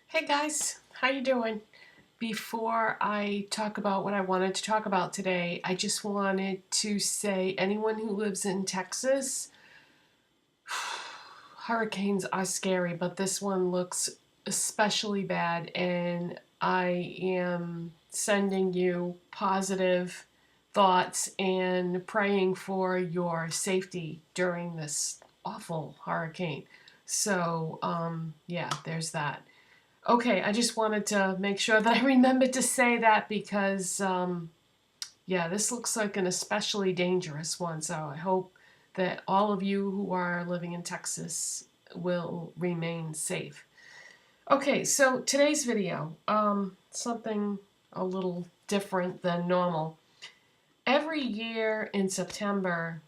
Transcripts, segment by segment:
Hey guys, how you doing? Before I talk about what I wanted to talk about today, I just wanted to say anyone who lives in Texas, hurricanes are scary, but this one looks especially bad, and I am sending you positive thoughts and praying for your safety during this awful hurricane. So, yeah, there's that. Okay, I just wanted to make sure that I remembered to say that because, yeah, this looks like an especially dangerous one. So I hope that all of you who are living in Texas will remain safe. Okay, so today's video, something a little different than normal. Every year in September,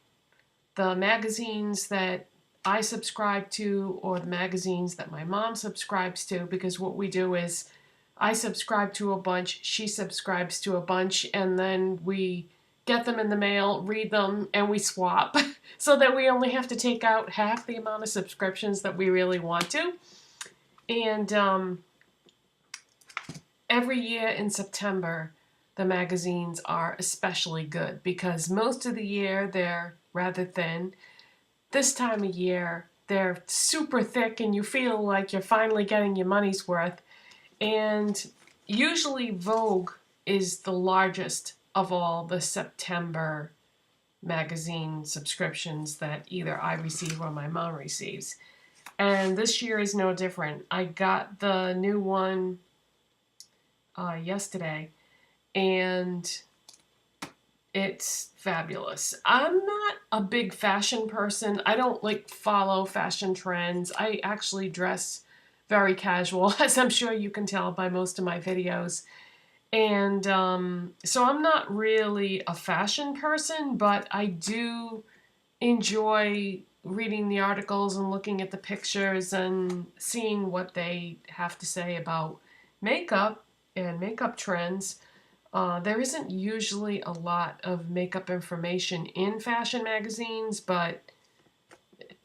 the magazines that I subscribe to or the magazines that my mom subscribes to, because what we do is I subscribe to a bunch, she subscribes to a bunch, and then we get them in the mail, read them, and we swap so that we only have to take out half the amount of subscriptions that we really want to. And every year in September, the magazines are especially good because most of the year they're rather thin. This time of year, they're super thick and you feel like you're finally getting your money's worth. And usually Vogue is the largest of all the September magazine subscriptions that either I receive or my mom receives. And this year is no different. I got the new one yesterday, and it's fabulous. I'm not a big fashion person. I don't like follow fashion trends. I actually dress very casual, as I'm sure you can tell by most of my videos. And so I'm not really a fashion person, but I do enjoy reading the articles and looking at the pictures and seeing what they have to say about makeup and makeup trends. There isn't usually a lot of makeup information in fashion magazines, but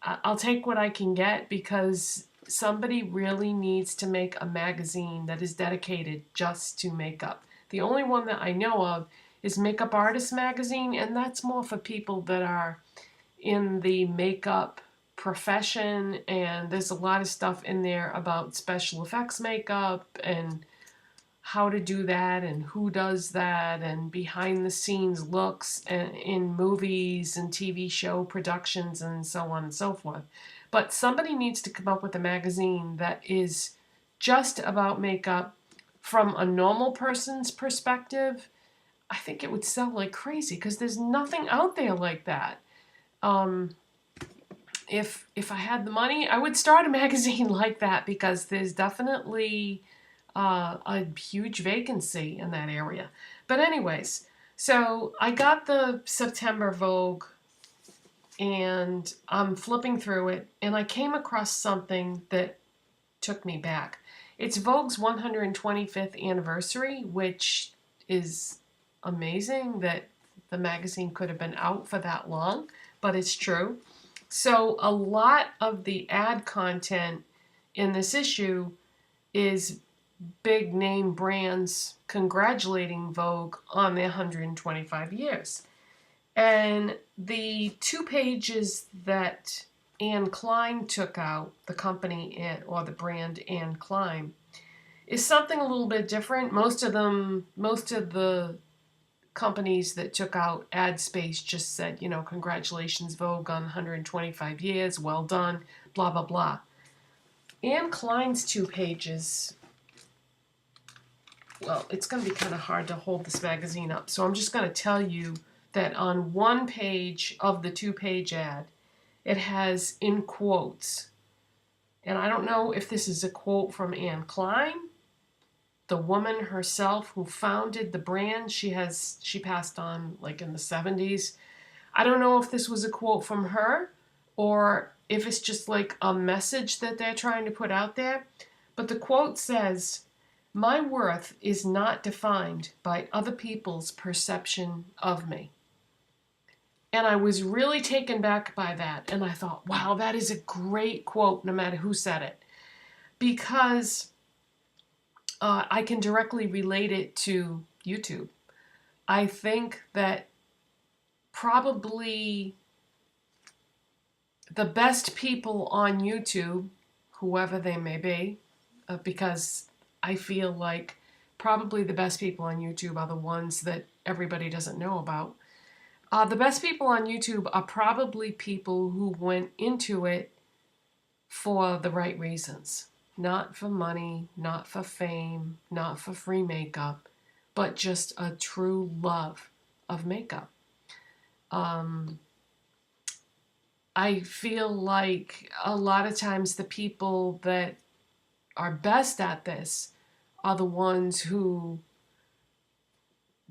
I'll take what I can get because somebody really needs to make a magazine that is dedicated just to makeup. The only one that I know of is Makeup Artist Magazine, and that's more for people that are in the makeup profession, and there's a lot of stuff in there about special effects makeup and how to do that and who does that and behind the scenes looks in movies and TV show productions and so on and so forth. But somebody needs to come up with a magazine that is just about makeup from a normal person's perspective. I think it would sell like crazy because there's nothing out there like that. Um, if I had the money, I would start a magazine like that because there's definitely a huge vacancy in that area. But anyways, so I got the September Vogue and I'm flipping through it and I came across something that took me back. It's Vogue's 125th anniversary, which is amazing that the magazine could have been out for that long, but it's true. So a lot of the ad content in this issue is big name brands congratulating Vogue on their 125 years. And the 2 pages that Klein took out, the company or the brand Klein, is something a little bit different. Most of the companies that took out ad space just said, you know, congratulations Vogue on 125 years, well done, blah, blah, blah. Klein's 2 pages, well, it's going to be kind of hard to hold this magazine up. So I'm just going to tell you that on 1 page of the 2 page ad, it has in quotes. And I don't know if this is a quote from Klein, the woman herself who founded the brand. She passed on like in the 70s. I don't know if this was a quote from her or if it's just like a message that they're trying to put out there. But the quote says, "My worth is not defined by other people's perception of me." And I was really taken back by that. And I thought, wow, that is a great quote no matter who said it. Because I can directly relate it to YouTube. I think that probably the best people on YouTube, whoever they may be, because I feel like probably the best people on YouTube are the ones that everybody doesn't know about. The best people on YouTube are probably people who went into it for the right reasons. Not for money, not for fame, not for free makeup, but just a true love of makeup. I feel like a lot of times the people that are best at this are the ones who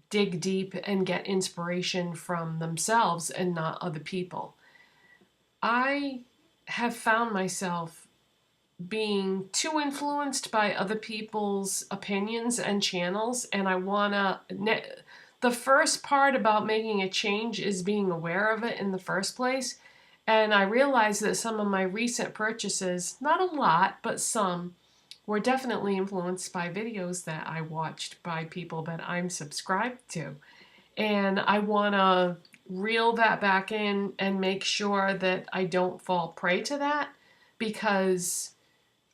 dig deep and get inspiration from themselves and not other people. I have found myself being too influenced by other people's opinions and channels, and I wanna... The first part about making a change is being aware of it in the first place. And I realized that some of my recent purchases, not a lot, but some, were definitely influenced by videos that I watched by people that I'm subscribed to. And I want to reel that back in and make sure that I don't fall prey to that, because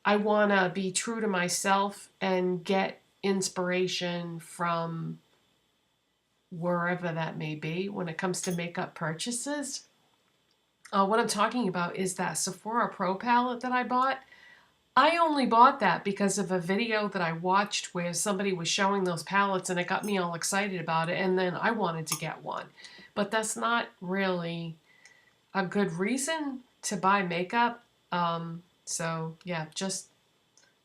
I want to be true to myself and get inspiration from wherever that may be when it comes to makeup purchases. What I'm talking about is that Sephora Pro palette that I bought. I only bought that because of a video that I watched where somebody was showing those palettes and it got me all excited about it, and then I wanted to get one. But that's not really a good reason to buy makeup. So yeah, just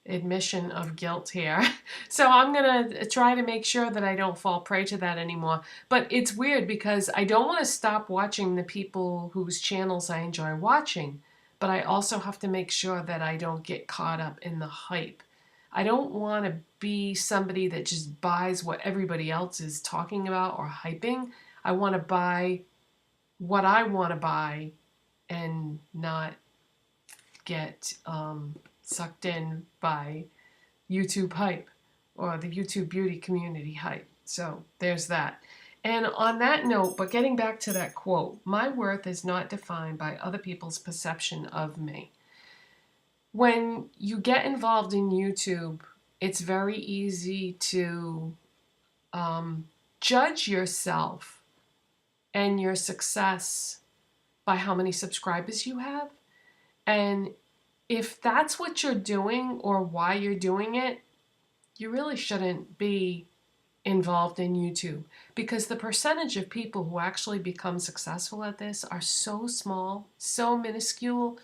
admission of guilt here. So I'm gonna try to make sure that I don't fall prey to that anymore. But it's weird because I don't want to stop watching the people whose channels I enjoy watching, but I also have to make sure that I don't get caught up in the hype. I don't want to be somebody that just buys what everybody else is talking about or hyping. I want to buy what I want to buy and not get sucked in by YouTube hype or the YouTube beauty community hype. So there's that. And on that note, but getting back to that quote, my worth is not defined by other people's perception of me. When you get involved in YouTube, it's very easy to judge yourself and your success by how many subscribers you have. And if that's what you're doing or why you're doing it, you really shouldn't be involved in YouTube, because the percentage of people who actually become successful at this are so small, so minuscule,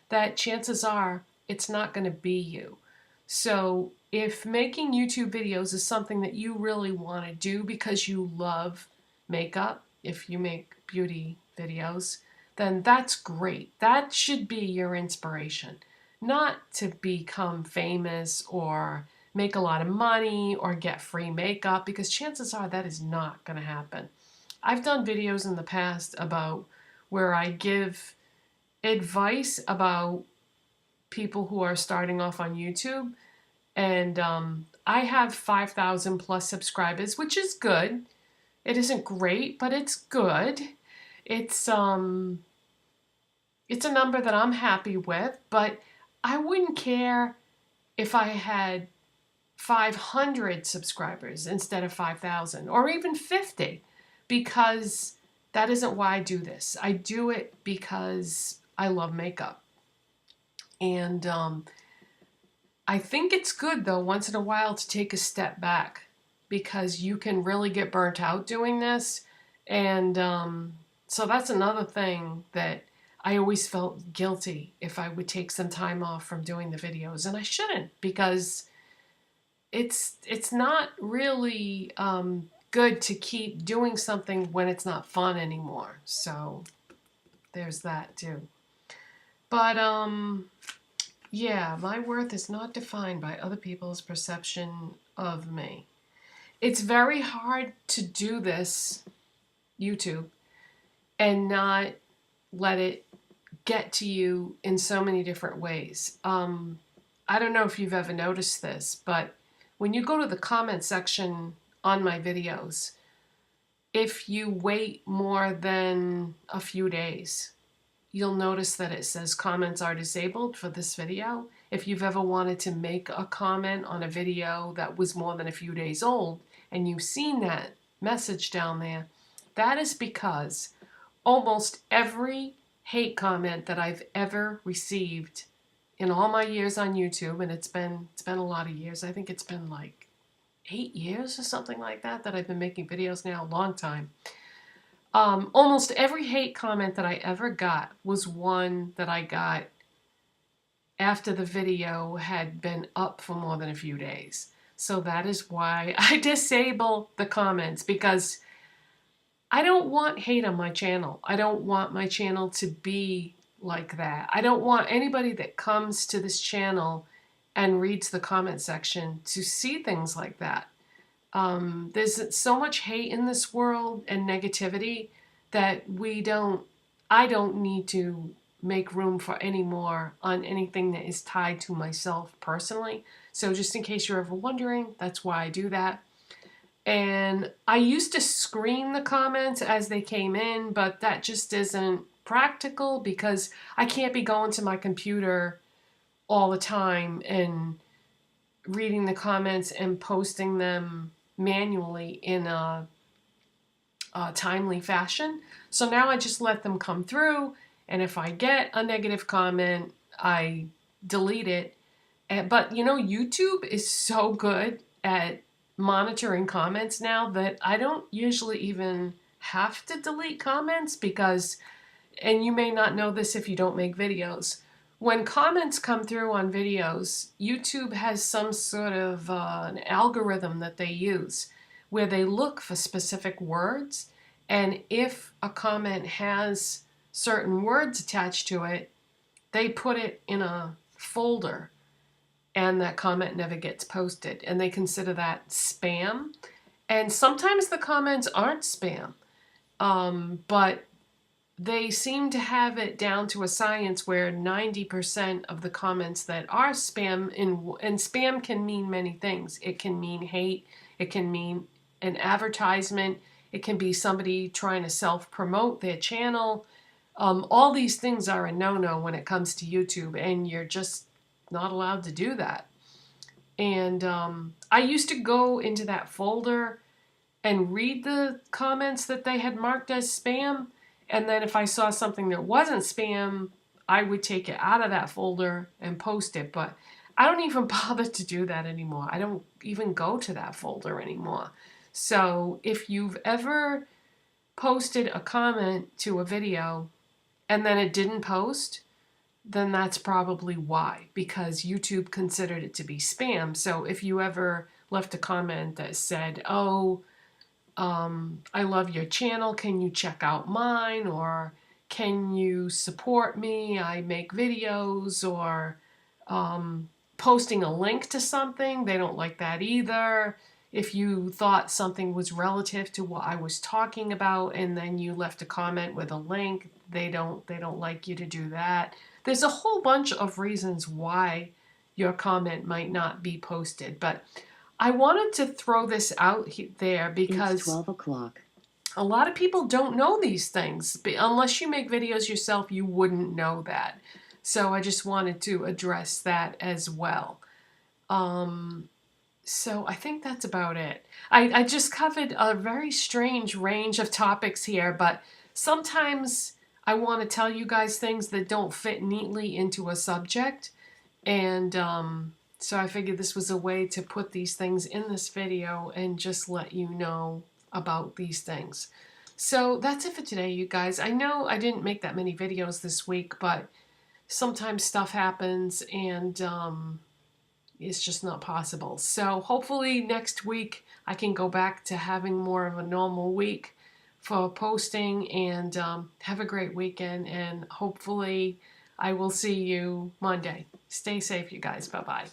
that chances are it's not going to be you. So if making YouTube videos is something that you really want to do because you love makeup, if you make beauty videos, then that's great. That should be your inspiration. Not to become famous or make a lot of money or get free makeup, because chances are that is not going to happen. I've done videos in the past about where I give advice about people who are starting off on YouTube, and I have 5,000 plus subscribers, which is good. It isn't great, but it's good. It's a number that I'm happy with, but I wouldn't care if I had 500 subscribers instead of 5,000 or even 50, because that isn't why I do this. I do it because I love makeup. And I think it's good, though, once in a while to take a step back, because you can really get burnt out doing this. And so that's another thing that I always felt guilty if I would take some time off from doing the videos. And I shouldn't, because it's not really good to keep doing something when it's not fun anymore. So there's that too. But yeah, my worth is not defined by other people's perception of me. It's very hard to do this, YouTube, and not let it get to you in so many different ways. I don't know if you've ever noticed this, but when you go to the comment section on my videos, if you wait more than a few days, you'll notice that it says comments are disabled for this video. If you've ever wanted to make a comment on a video that was more than a few days old and you've seen that message down there, that is because almost every hate comment that I've ever received in all my years on YouTube, and it's been a lot of years. I think it's been like 8 years or something like that I've been making videos now, a long time. Almost every hate comment that I ever got was one that I got after the video had been up for more than a few days. So that is why I disable the comments, because I don't want hate on my channel. I don't want my channel to be like that. I don't want anybody that comes to this channel and reads the comment section to see things like that. There's so much hate in this world and negativity that I don't need to make room for any more on anything that is tied to myself personally. So just in case you're ever wondering, that's why I do that. And I used to screen the comments as they came in, but that just isn't practical because I can't be going to my computer all the time and reading the comments and posting them manually in a timely fashion. So now I just let them come through, and if I get a negative comment, I delete it. But you know, YouTube is so good at monitoring comments now that I don't usually even have to delete comments because, and you may not know this if you don't make videos, when comments come through on videos, YouTube has some sort of an algorithm that they use where they look for specific words, and if a comment has certain words attached to it, they put it in a folder and that comment never gets posted, and they consider that spam. And sometimes the comments aren't spam, but they seem to have it down to a science where 90% of the comments that are spam, and spam can mean many things. It can mean hate, it can mean an advertisement, it can be somebody trying to self-promote their channel. All these things are a no-no when it comes to YouTube, and you're just not allowed to do that. And I used to go into that folder and read the comments that they had marked as spam, and then if I saw something that wasn't spam, I would take it out of that folder and post it. But I don't even bother to do that anymore. I don't even go to that folder anymore. So if you've ever posted a comment to a video and then it didn't post, then that's probably why, because YouTube considered it to be spam. So if you ever left a comment that said, oh, I love your channel, can you check out mine, or can you support me, I make videos, or posting a link to something, they don't like that either. If you thought something was relative to what I was talking about and then you left a comment with a link, they don't like you to do that. There's a whole bunch of reasons why your comment might not be posted, but I wanted to throw this out there because it's 12 o'clock. A lot of people don't know these things. Unless you make videos yourself, you wouldn't know that. So I just wanted to address that as well. So I think that's about it. I just covered a very strange range of topics here, but sometimes I want to tell you guys things that don't fit neatly into a subject. And so I figured this was a way to put these things in this video and just let you know about these things. So that's it for today, you guys. I know I didn't make that many videos this week, but sometimes stuff happens and it's just not possible. So hopefully next week I can go back to having more of a normal week for posting, and have a great weekend, and hopefully I will see you Monday. Stay safe, you guys. Bye-bye.